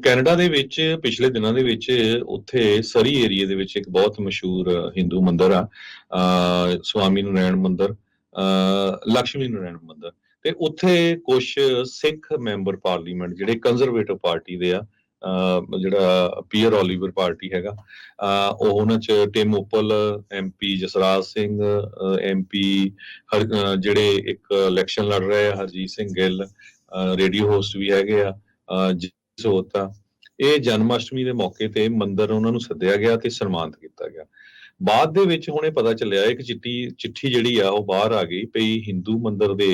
Canada ਦੇ ਵਿੱਚ ਪਿਛਲੇ ਦਿਨਾਂ ਦੇ ਵਿੱਚ ਉੱਥੇ ਸਰੀ ਏਰੀਏ ਦੇ ਵਿੱਚ ਇੱਕ ਬਹੁਤ ਮਸ਼ਹੂਰ ਹਿੰਦੂ ਮੰਦਿਰ ਆ, ਸਵਾਮੀ ਨਾਰਾਇਣ ਮੰਦਿਰ, ਲక్ష్ਮੀ ਨਾਰਾਇਣ ਮੰਦਿਰ। ਤੇ ਉੱਥੇ ਕੁਝ ਸਿੱਖ ਮੈਂਬਰ ਪਾਰਲੀਮੈਂਟ ਜਿਹੜੇ ਕੰਜ਼ਰਵੇਟਿਵ ਪਾਰਟੀ ਦੇ ਆ, ਜਿਹੜਾ ਪੀਅਰ ਓਲੀਵਰ ਪਾਰਟੀ ਹੈਗਾ, ਉਹ ਉਹਨਾਂ 'ਚ ਟਿਮ ਉਪਲ, MP ਜਸਰਾਜ ਸਿੰਘ, MP ਜਿਹੜੇ ਇੱਕ ਇਲੈਕਸ਼ਨ ਲੜ ਰਹੇ ਆ ਹਰਜੀਤ ਸਿੰਘ ਗਿੱਲ, ਰੇਡੀਓ ਹੋਸਟ ਵੀ ਹੈਗੇ ਆ, ਸੋਤਾ। ਇਹ ਜਨਮ ਅਸ਼ਟਮੀ ਦੇ ਮੌਕੇ ਤੇ ਮੰਦਿਰ ਉਹਨਾਂ ਨੂੰ ਸੱਦਿਆ ਗਿਆ ਤੇ ਸਨਮਾਨਿਤ ਕੀਤਾ ਗਿਆ। ਬਾਅਦ ਦੇ ਵਿੱਚ ਹੁਣ ਇਹ ਪਤਾ ਚੱਲਿਆ ਇੱਕ ਚਿੱਠੀ ਜਿਹੜੀ ਆ ਉਹ ਬਾਹਰ ਆ ਗਈ ਪਈ ਹਿੰਦੂ ਮੰਦਿਰ ਦੇ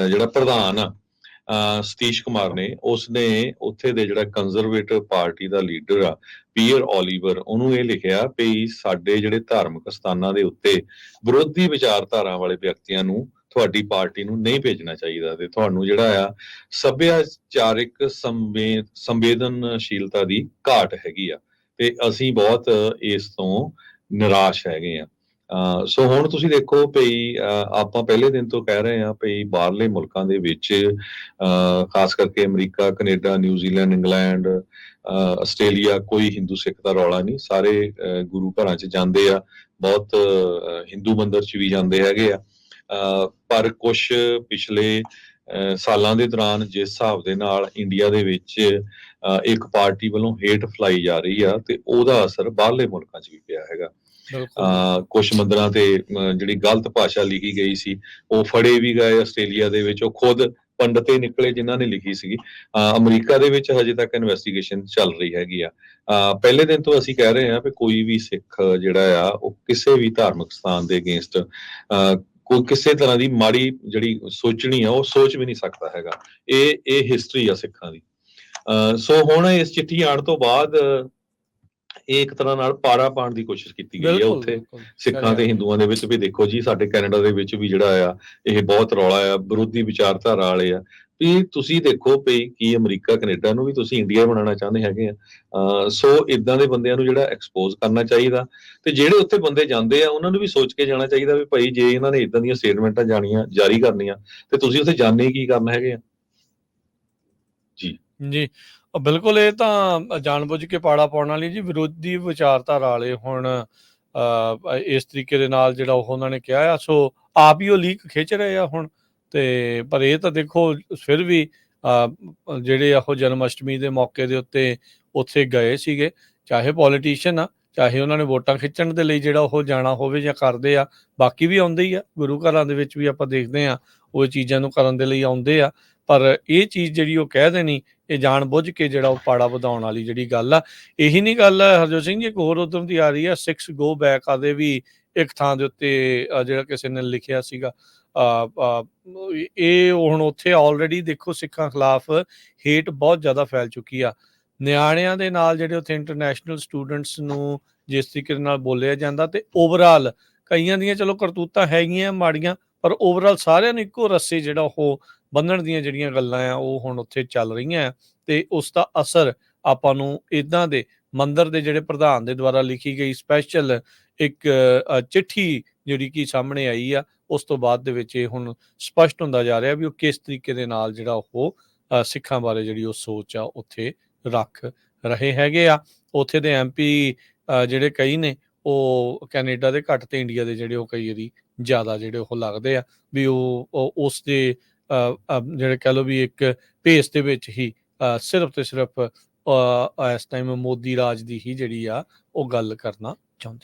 ਜਿਹੜਾ ਪ੍ਰਧਾਨ ਆ ਸਤੀਸ਼ ਕੁਮਾਰ ਨੇ, ਉਸਨੇ ਉੱਥੇ ਦੇ ਜਿਹੜਾ ਕੰਜ਼ਰਵੇਟਿਵ ਪਾਰਟੀ ਦਾ ਲੀਡਰ ਆ ਪੀਅਰ ਓਲੀਵਰ, ਉਹਨੂੰ ਇਹ ਲਿਖਿਆ ਵੀ ਸਾਡੇ ਜਿਹੜੇ ਧਾਰਮਿਕ ਸਥਾਨਾਂ ਦੇ ਉੱਤੇ ਵਿਰੋਧੀ ਵਿਚਾਰਧਾਰਾ ਵਾਲੇ ਵਿਅਕਤੀਆਂ ਨੂੰ ਤੁਹਾਡੀ ਪਾਰਟੀ ਨੂੰ ਨਹੀਂ ਭੇਜਣਾ ਚਾਹੀਦਾ ਤੇ ਤੁਹਾਨੂੰ ਜਿਹੜਾ ਆ ਸੱਭਿਆਚਾਰਿਕ ਸੰਵੇਦਨਸ਼ੀਲਤਾ ਦੀ ਘਾਟ ਹੈਗੀ ਆ ਤੇ ਅਸੀਂ ਬਹੁਤ ਇਸ ਤੋਂ ਨਿਰਾਸ਼ ਹੈਗੇ ਆ। ਸੋ ਹੁਣ ਤੁਸੀਂ ਦੇਖੋ ਭਈ ਆਪਾਂ ਪਹਿਲੇ ਦਿਨ ਤੋਂ ਕਹਿ ਰਹੇ ਹਾਂ ਭਈ ਬਾਹਰਲੇ ਮੁਲਕਾਂ ਦੇ ਵਿੱਚ ਖਾਸ ਕਰਕੇ America, Canada, New Zealand, England, Australia ਕੋਈ ਹਿੰਦੂ ਸਿੱਖ ਦਾ ਰੌਲਾ ਨਹੀਂ, ਸਾਰੇ ਗੁਰੂ ਘਰਾਂ 'ਚ ਜਾਂਦੇ ਆ, ਬਹੁਤ ਹਿੰਦੂ ਮੰਦਿਰ 'ਚ ਵੀ ਜਾਂਦੇ ਹੈਗੇ ਆ। ਪਰ ਕੁਛ ਪਿਛਲੇ ਸਾਲਾਂ ਦੇ ਦੌਰਾਨ ਜਿਸ ਹਿਸਾਬ ਦੇ ਨਾਲ ਇੰਡੀਆ ਦੇ ਵਿੱਚ ਇੱਕ ਪਾਰਟੀ ਵੱਲੋਂ ਹੇਟ ਫੈਲਾਈ ਜਾ ਰਹੀ ਆ ਤੇ ਉਹਦਾ ਅਸਰ ਬਾਹਰਲੇ ਮੁਲਕਾਂ 'ਚ ਵੀ ਪਿਆ ਹੈਗਾ। ਕੁਛ ਮੰਦਿਰਾਂ ਤੇ ਜਿਹੜੀ ਗਲਤ ਭਾਸ਼ਾ ਲਿਖੀ ਗਈ ਸੀ ਉਹ ਫੜੇ ਵੀ ਗਏ ਆਸਟ੍ਰੇਲੀਆ ਦੇ ਵਿੱਚ, ਉਹ ਖੁਦ ਪੰਡਤ ਹੀ ਨਿਕਲੇ ਜਿਨ੍ਹਾਂ ਨੇ ਲਿਖੀ ਸੀਗੀ। ਅਮਰੀਕਾ ਦੇ ਵਿੱਚ ਹਜੇ ਤੱਕ ਇਨਵੈਸਟੀਗੇਸ਼ਨ ਚੱਲ ਰਹੀ ਹੈਗੀ ਆ। ਪਹਿਲੇ ਦਿਨ ਤੋਂ ਅਸੀਂ ਕਹਿ ਰਹੇ ਹਾਂ ਵੀ ਕੋਈ ਵੀ ਸਿੱਖ ਜਿਹੜਾ ਆ ਉਹ ਕਿਸੇ ਵੀ ਧਾਰਮਿਕ ਸਥਾਨ ਦੇ ਅਗੇਂਸਟ ਕੋਈ ਕਿਸੇ ਤਰ੍ਹਾਂ ਦੀ ਮਾੜੀ ਜਿਹੜੀ ਸੋਚਣੀ ਆ ਉਹ ਸੋਚ ਵੀ ਨਹੀਂ ਸਕਦਾ ਹੈਗਾ। ਇਹ ਹਿਸਟਰੀ ਆ ਸਿੱਖਾਂ ਦੀ। ਸੋ ਹੁਣ ਇਸ ਚਿੱਠੀ ਆਉਣ ਤੋਂ ਬਾਅਦ ਇਹ ਇੱਕ ਤਰ੍ਹਾਂ ਨਾਲ ਪਾੜਾ ਪਾਉਣ ਦੀ ਕੋਸ਼ਿਸ਼ ਕੀਤੀ ਗਈ ਹੈ ਉੱਥੇ ਸਿੱਖਾਂ ਤੇ ਹਿੰਦੂਆਂ ਦੇ ਵਿੱਚ ਵੀ। ਦੇਖੋ ਜੀ ਸਾਡੇ ਕੈਨੇਡਾ ਦੇ ਵਿੱਚ ਵੀ ਜਿਹੜਾ ਆ ਇਹ ਬਹੁਤ ਰੌਲਾ ਆ, ਵਿਰੋਧੀ ਵਿਚਾਰਧਾਰਾ ਵਾਲੇ ਆ ਵੀ ਤੁਸੀਂ ਦੇਖੋ ਵੀ ਕੀ ਅਮਰੀਕਾ ਕੈਨੇਡਾ ਨੂੰ ਵੀ ਤੁਸੀਂ ਇੰਡੀਆ ਬਣਾਉਣਾ ਚਾਹੁੰਦੇ ਹੈਗੇ ਆ। ਸੋ ਇਦਾਂ ਦੇ ਬੰਦਿਆਂ ਨੂੰ ਜਿਹੜਾ ਐਕਸਪੋਜ਼ ਕਰਨਾ ਚਾਹੀਦਾ ਤੇ ਜਿਹੜੇ ਉੱਥੇ ਬੰਦੇ ਜਾਂਦੇ ਆ ਉਹਨਾਂ ਨੂੰ ਵੀ ਸੋਚ ਕੇ ਜਾਣਾ ਚਾਹੀਦਾ ਵੀ ਭਾਈ ਜੇ ਇਹਨਾਂ ਨੇ ਇਦਾਂ ਦੀਆਂ ਸਟੇਟਮੈਂਟਾਂ ਜਾਰੀ ਕਰਨੀਆਂ ਤੇ ਤੁਸੀਂ ਉੱਥੇ ਜਾਣੇ ਕੀ ਕਰਨਾ ਹੈਗੇ ਆ। ਜੀ ਜੀ ਬਿਲਕੁਲ, ਇਹ ਤਾਂ ਜਾਣਬੁੱਝ ਕੇ ਪਾੜਾ ਪਾਉਣ ਵਾਲੀ ਜੀ, ਵਿਰੋਧੀ ਵਿਚਾਰਧਾਰਾ ਵਾਲੇ ਹੁਣ ਇਸ ਤਰੀਕੇ ਦੇ ਨਾਲ ਜਿਹੜਾ ਉਹਨਾਂ ਨੇ ਕਿਹਾ ਆ, ਸੋ ਆਪ ਹੀ ਉਹ ਲੀਕ ਖਿੱਚ ਰਹੇ ਆ ਹੁਣ। ਤੇ ਪਰ ਇਹ ਤਾਂ ਦੇਖੋ ਫਿਰ ਵੀ ਜਿਹੜੇ ਉਹ ਜਨਮ ਅਸ਼ਟਮੀ ਦੇ ਮੌਕੇ ਦੇ ਉੱਤੇ ਉੱਥੇ ਗਏ ਸੀਗੇ, ਚਾਹੇ ਪੋਲੀਟੀਸ਼ੀਅਨ ਆ, ਚਾਹੇ ਉਹਨਾਂ ਨੇ ਵੋਟਾਂ ਖਿੱਚਣ ਦੇ ਲਈ ਜਿਹੜਾ ਉਹ ਜਾਣਾ ਹੋਵੇ ਜਾਂ ਕਰਦੇ ਆ, ਬਾਕੀ ਵੀ ਆਉਂਦੇ ਹੀ ਆ ਗੁਰੂ ਘਰਾਂ ਦੇ ਵਿੱਚ ਵੀ ਆਪਾਂ ਦੇਖਦੇ ਆ ਉਹ ਚੀਜ਼ਾਂ ਨੂੰ ਕਰਨ ਦੇ ਲਈ ਆਉਂਦੇ ਆ। ਪਰ ਇਹ ਚੀਜ਼ ਜਿਹੜੀ ਉਹ ਕਹਿ ਦੇਣੀ ਇਹ ਜਾਣ ਬੁੱਝ ਕੇ ਜਿਹੜਾ ਉਹ ਪਾੜਾ ਵਧਾਉਣ ਵਾਲੀ ਜਿਹੜੀ ਗੱਲ ਆ। ਇਹੀ ਨਹੀਂ ਗੱਲ ਹਰਜੋਤ ਸਿੰਘ ਜੀ, ਇੱਕ ਹੋਰ ਉਦਮ ਦੀ ਆ ਰਹੀ ਆ, 6 ਗੋ ਬੈਕ ਆਦੇ ਵੀ ਇੱਕ ਥਾਂ ਦੇ ਉੱਤੇ ਜਿਹੜਾ ਕਿਸੇ ਨੇ ਲਿਖਿਆ ਸੀਗਾ। ਇਹ ਹੁਣ ਉੱਥੇ ਆਲਰੇਡੀ ਦੇਖੋ ਸਿੱਖਾਂ ਖਿਲਾਫ ਹੇਟ ਬਹੁਤ ਜ਼ਿਆਦਾ ਫੈਲ ਚੁੱਕੀ ਆ। ਨਿਆਣਿਆਂ ਦੇ ਨਾਲ ਜਿਹੜੇ ਉੱਥੇ ਇੰਟਰਨੈਸ਼ਨਲ ਸਟੂਡੈਂਟਸ ਨੂੰ ਜਿਸ ਤਰੀਕੇ ਦੇ ਨਾਲ ਬੋਲਿਆ ਜਾਂਦਾ ਤੇ ਓਵਰਆਲ ਕਈਆਂ ਦੀਆਂ ਚਲੋ ਕਰਤੂਤਾਂ ਹੈਗੀਆਂ ਮਾੜੀਆਂ, ਪਰ ਓਵਰਆਲ ਸਾਰਿਆਂ ਨੂੰ ਇੱਕੋ ਰੱਸੇ ਜਿਹੜਾ ਉਹ ਬੰਨਣ ਦੀਆਂ ਜਿਹੜੀਆਂ ਗੱਲਾਂ ਆ ਉਹ ਹੁਣ ਉੱਥੇ ਚੱਲ ਰਹੀਆਂ ਤੇ ਉਸ ਦਾ ਅਸਰ ਆਪਾਂ ਨੂੰ ਇੱਦਾਂ ਦੇ ਮੰਦਿਰ ਦੇ ਜਿਹੜੇ ਪ੍ਰਧਾਨ ਦੇ ਦੁਆਰਾ ਲਿਖੀ ਗਈ ਸਪੈਸ਼ਲ ਇੱਕ ਚਿੱਠੀ ਜਿਹੜੀ ਕਿ ਸਾਹਮਣੇ ਆਈ ਆ, ਉਸ ਤੋਂ ਬਾਅਦ ਦੇ ਵਿੱਚ ਇਹ ਹੁਣ ਸਪਸ਼ਟ ਹੁੰਦਾ ਜਾ ਰਿਹਾ ਵੀ ਉਹ ਕਿਸ ਤਰੀਕੇ ਦੇ ਨਾਲ ਜਿਹੜਾ ਉਹ ਸਿੱਖਾਂ ਬਾਰੇ ਜਿਹੜੀ ਉਹ ਸੋਚ ਆ ਉੱਥੇ ਰੱਖ ਰਹੇ ਹੈਗੇ ਆ। ਉੱਥੇ ਦੇ MP ਜਿਹੜੇ ਕਈ ਨੇ ਉਹ ਕੈਨੇਡਾ ਦੇ ਘੱਟ ਤੇ ਇੰਡੀਆ ਦੇ ਜਿਹੜੇ ਉਹ ਕਈ ਵਾਰੀ ਜ਼ਿਆਦਾ ਜਿਹੜੇ ਉਹ ਲੱਗਦੇ ਆ ਵੀ ਉਹ ਉਸ ਦੇ ਜਿਹੜੇ ਕਹਿ ਲਓ ਵੀ ਇੱਕ ਭੇਸ ਦੇ ਵਿੱਚ ਹੀ ਸਿਰਫ ਤੇ ਸਿਰਫ ਇਸ ਟਾਈਮ ਮੋਦੀ ਰਾਜ ਦੀ ਹੀ ਜਿਹੜੀ ਆ ਉਹ ਗੱਲ ਕਰਨਾ ਚਾਹੁੰਦੇ ਆ।